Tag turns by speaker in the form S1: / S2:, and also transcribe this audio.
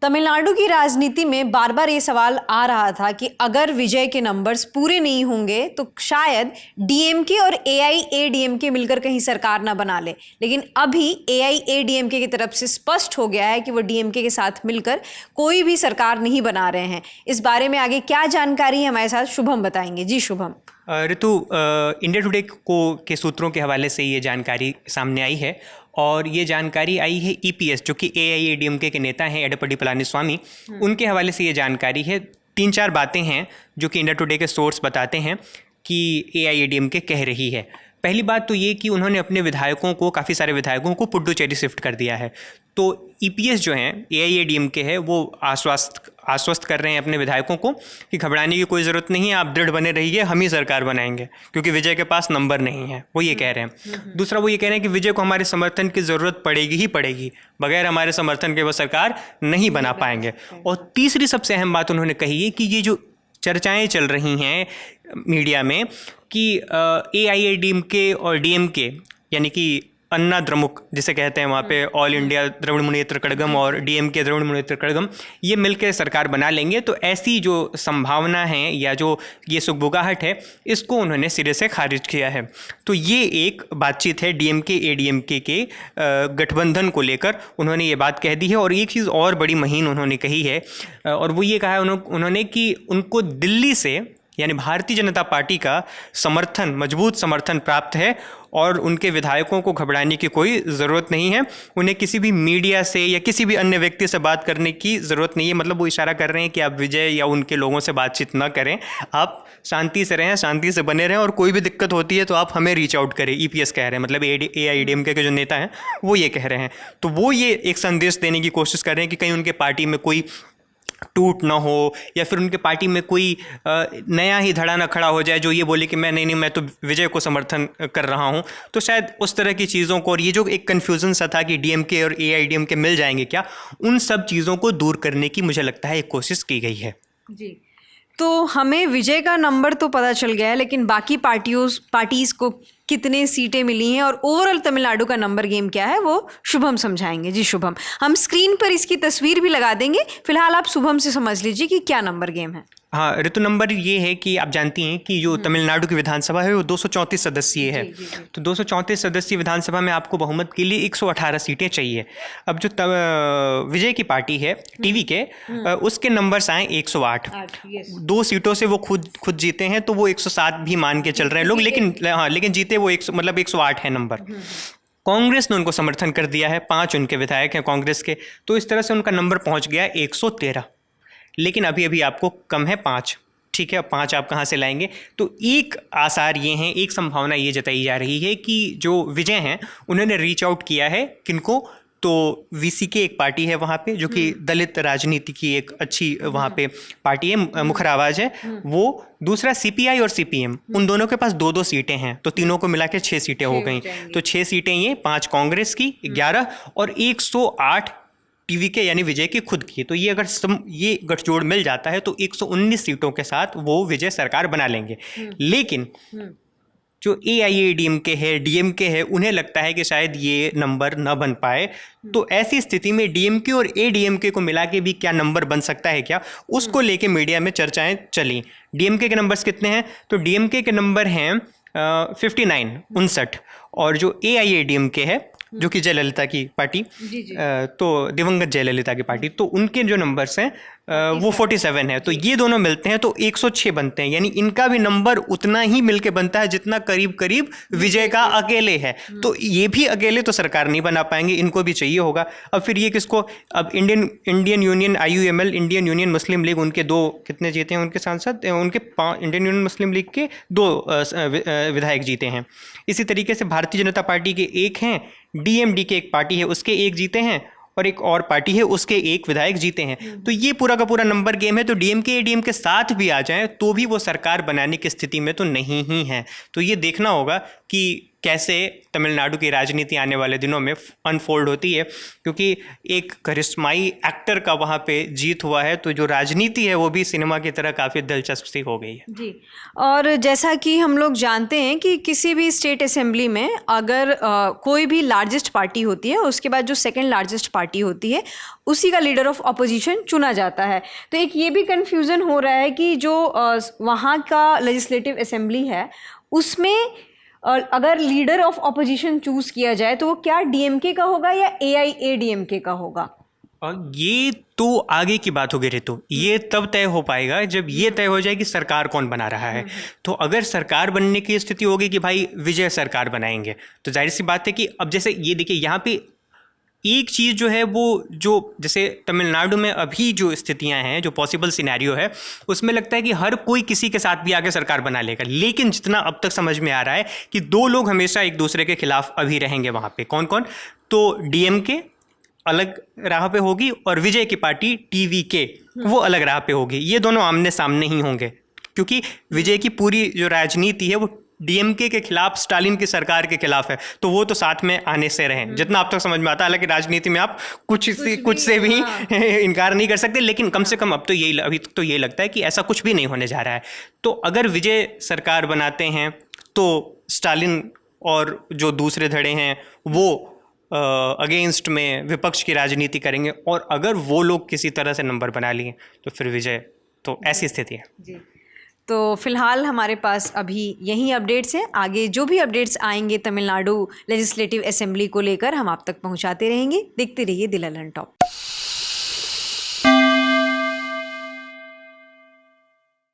S1: तमिलनाडु की राजनीति में बार बार ये सवाल आ रहा था कि अगर विजय के नंबर्स पूरे नहीं होंगे तो शायद डीएमके और एआईएडीएमके मिलकर कहीं सरकार ना बना ले। लेकिन अभी एआईएडीएमके की तरफ से स्पष्ट हो गया है कि वो डीएमके के साथ मिलकर कोई भी सरकार नहीं बना रहे हैं। इस बारे में आगे क्या जानकारी है हमारे साथ शुभम बताएंगे। जी शुभम।
S2: ऋतु, इंडिया टुडे के सूत्रों के हवाले से ये जानकारी सामने आई है और ये जानकारी आई है ईपीएस जो कि एआईएडीएमके के नेता हैं एडप्पाडी पलानीस्वामी, उनके हवाले से ये जानकारी है। 3-4 बातें हैं जो कि इंडिया टुडे के सोर्स बताते हैं कि एआईएडीएमके कह रही है। पहली बात तो ये कि उन्होंने अपने विधायकों को, काफ़ी सारे विधायकों को पुडुचेरी शिफ्ट कर दिया है। तो ईपीएस जो हैं, एआईएडीएमके है, वो आश्वस्त कर रहे हैं अपने विधायकों को कि घबराने की कोई ज़रूरत नहीं है, आप दृढ़ बने रहिए, हम ही सरकार बनाएंगे क्योंकि विजय के पास नंबर नहीं है, वो ये कह रहे हैं। दूसरा, वो ये कह रहे हैं कि विजय को हमारे समर्थन की ज़रूरत पड़ेगी ही पड़ेगी, बगैर हमारे समर्थन के वो सरकार नहीं बना पाएंगे। और तीसरी सबसे अहम बात उन्होंने कही है कि ये जो चर्चाएँ चल रही हैं मीडिया में कि एआईएडीएमके और डीएमके यानी कि अन्ना द्रमुक जिसे कहते हैं वहाँ पे, ऑल इंडिया द्रविड़ मुनेत्र कड़गम और डीएमके द्रविड़ मुनेत्र कड़गम, ये मिलकर सरकार बना लेंगे। तो ऐसी जो संभावना है या जो ये सुगबुगाहट है, इसको उन्होंने सिरे से खारिज किया है। तो ये एक बातचीत है डीएमके एडीएमके के गठबंधन को लेकर, उन्होंने ये बात कह दी है। और एक चीज़ और बड़ी महीन उन्होंने कही है, और वो ये कहा है उन्होंने कि उनको दिल्ली से यानी भारतीय जनता पार्टी का समर्थन, मजबूत समर्थन प्राप्त है और उनके विधायकों को घबराने की कोई ज़रूरत नहीं है। उन्हें किसी भी मीडिया से या किसी भी अन्य व्यक्ति से बात करने की ज़रूरत नहीं है। मतलब वो इशारा कर रहे हैं कि आप विजय या उनके लोगों से बातचीत ना करें, आप शांति से रहें, शांति से बने रहें, और कोई भी दिक्कत होती है तो आप हमें रीच आउट करें। ईपीएस कह रहे हैं, मतलब एआईएडीएमके के जो नेता हैं वो ये कह रहे हैं। तो वो ये एक संदेश देने की कोशिश कर रहे हैं कि कहीं उनके पार्टी में कोई टूट ना हो या फिर उनके पार्टी में कोई नया ही धड़ा ना खड़ा हो जाए जो ये बोले कि मैं तो विजय को समर्थन कर रहा हूँ। तो शायद उस तरह की चीज़ों को, और ये जो एक कन्फ्यूज़न सा था कि डीएमके और एआईएडीएमके मिल जाएंगे क्या, उन सब चीज़ों को दूर करने की मुझे लगता है एक कोशिश की गई है।
S1: जी, तो हमें विजय का नंबर तो पता चल गया है, लेकिन बाकी पार्टीज़ को कितने सीटें मिली हैं और ओवरऑल तमिलनाडु का नंबर गेम क्या है वो शुभम समझाएंगे। जी शुभम, हम स्क्रीन पर इसकी तस्वीर भी लगा देंगे, फिलहाल आप शुभम से समझ लीजिए कि क्या नंबर गेम है।
S2: हाँ ऋतु, नंबर ये है कि आप जानती हैं कि जो तमिलनाडु की विधानसभा है वो 234 सदस्यीय है। तो 234 सदस्यीय विधानसभा में आपको बहुमत के लिए 118 सीटें चाहिए। अब जो विजय की पार्टी है टीवी के, उसके नंबर्स आए 108। 2 सीटों से वो खुद जीते हैं, तो वो 107 भी मान के चल रहे हैं लोग, लेकिन जीते वो 108 है नंबर। कांग्रेस ने उनको समर्थन कर दिया है, 5 उनके विधायक हैं कांग्रेस के, तो इस तरह से उनका नंबर पहुंच गया 113। लेकिन अभी आपको कम है 5। ठीक है, अब 5 आप कहाँ से लाएंगे? तो एक आसार ये हैं, एक संभावना ये जताई जा रही है कि जो विजय हैं उन्होंने रीच आउट किया है किनको, तो वीसीके एक पार्टी है वहाँ पे जो कि दलित राजनीति की एक अच्छी वहाँ पे पार्टी है, मुखर आवाज़ है वो। दूसरा सीपीआई और सीपीएम, उन दोनों के पास 2-2 सीटें हैं, तो तीनों को मिला के 6 सीटें हो गई। तो 6 सीटें ये, 5 कांग्रेस की, 11 और 108 टीवी के यानी विजय की खुद की। तो ये अगर ये गठजोड़ मिल जाता है तो 119 सीटों के साथ वो विजय सरकार बना लेंगे। लेकिन जो एआईएडीएमके है, डीएमके है, उन्हें लगता है कि शायद ये नंबर न बन पाए। तो ऐसी स्थिति में डीएमके और एडीएमके को मिला के भी क्या नंबर बन सकता है क्या, उसको लेके मीडिया में चर्चाएं चली। डीएमके के नंबर्स कितने हैं? तो डीएमके के नंबर हैं 59, और जो एआईएडीएमके है जो कि जयललिता की पार्टी, तो दिवंगत जयललिता की पार्टी, तो उनके जो नंबर्स हैं वो 47 है। तो ये दोनों मिलते हैं तो 106 बनते हैं, यानी इनका भी नंबर उतना ही मिलके बनता है जितना करीब विजय का अकेले है। तो ये भी अकेले तो सरकार नहीं बना पाएंगे, इनको भी चाहिए होगा। अब फिर ये किसको, अब Indian union IUML, Indian union Muslim league, उनके 2 कितने जीते हैं उनके सांसद, उनके इंडियन यूनियन मुस्लिम लीग के 2 विधायक जीते हैं। इसी तरीके से भारतीय जनता पार्टी के 1 हैं, DMD के एक पार्टी है उसके 1 जीते हैं, और एक और पार्टी है उसके 1 विधायक जीते हैं। तो ये पूरा का पूरा नंबर गेम है। तो डीएमके एडीएमके साथ भी आ जाएं तो भी वो सरकार बनाने की स्थिति में तो नहीं ही है। तो ये देखना होगा कि कैसे तमिलनाडु की राजनीति आने वाले दिनों में अनफोल्ड होती है, क्योंकि एक करिश्माई एक्टर का वहाँ पे जीत हुआ है, तो जो राजनीति है वो भी सिनेमा की तरह काफ़ी दिलचस्प सी हो गई है।
S1: जी, और जैसा कि हम लोग जानते हैं कि किसी भी स्टेट असेंबली में अगर कोई भी लार्जेस्ट पार्टी होती है, उसके बाद जो सेकंड लार्जेस्ट पार्टी होती है उसी का लीडर ऑफ अपोजिशन चुना जाता है। तो एक ये भी कन्फ्यूज़न हो रहा है कि जो वहाँ का लेजिस्लेटिव असेंबली है उसमें अगर लीडर ऑफ अपोजिशन चूज़ किया जाए तो वो क्या डीएमके का होगा या एआईएडीएमके का होगा?
S2: और ये तो आगे की बात होगी ऋतु, ये तब तय हो पाएगा जब ये तय हो जाए कि सरकार कौन बना रहा है। तो अगर सरकार बनने की स्थिति होगी कि भाई विजय सरकार बनाएंगे, तो जाहिर सी बात है कि अब जैसे ये देखिए यहाँ पे एक चीज़ जो है वो जो जैसे तमिलनाडु में अभी जो स्थितियां हैं, जो पॉसिबल सिनेरियो है, उसमें लगता है कि हर कोई किसी के साथ भी आके सरकार बना लेगा। लेकिन जितना अब तक समझ में आ रहा है कि दो लोग हमेशा एक दूसरे के खिलाफ अभी रहेंगे वहाँ पे। कौन कौन? तो डीएमके अलग राह पे होगी और विजय की पार्टी टीवीके वो अलग राह पे होगी। ये दोनों आमने सामने ही होंगे, क्योंकि विजय की पूरी जो राजनीति है वो डीएमके के खिलाफ, स्टालिन की सरकार के खिलाफ है, तो वो तो साथ में आने से रहें, जितना अब तक समझ में आता है। हालांकि राजनीति में आप कुछ से भी इनकार नहीं कर सकते, लेकिन कम से कम अब तो यही, अभी तो ये लगता है कि ऐसा कुछ भी नहीं होने जा रहा है। तो अगर विजय सरकार बनाते हैं तो स्टालिन और जो दूसरे धड़े हैं वो अगेंस्ट में विपक्ष की राजनीति करेंगे, और अगर वो लोग किसी तरह से नंबर बना लिए तो फिर विजय, तो ऐसी स्थिति है।
S1: जी, तो फिलहाल हमारे पास अभी यही अपडेट्स हैं। आगे जो भी अपडेट्स आएंगे तमिलनाडु लेजिस्लेटिव असेंबली को लेकर हम आप तक पहुंचाते रहेंगे। देखते रहिए दिल ललन टॉप।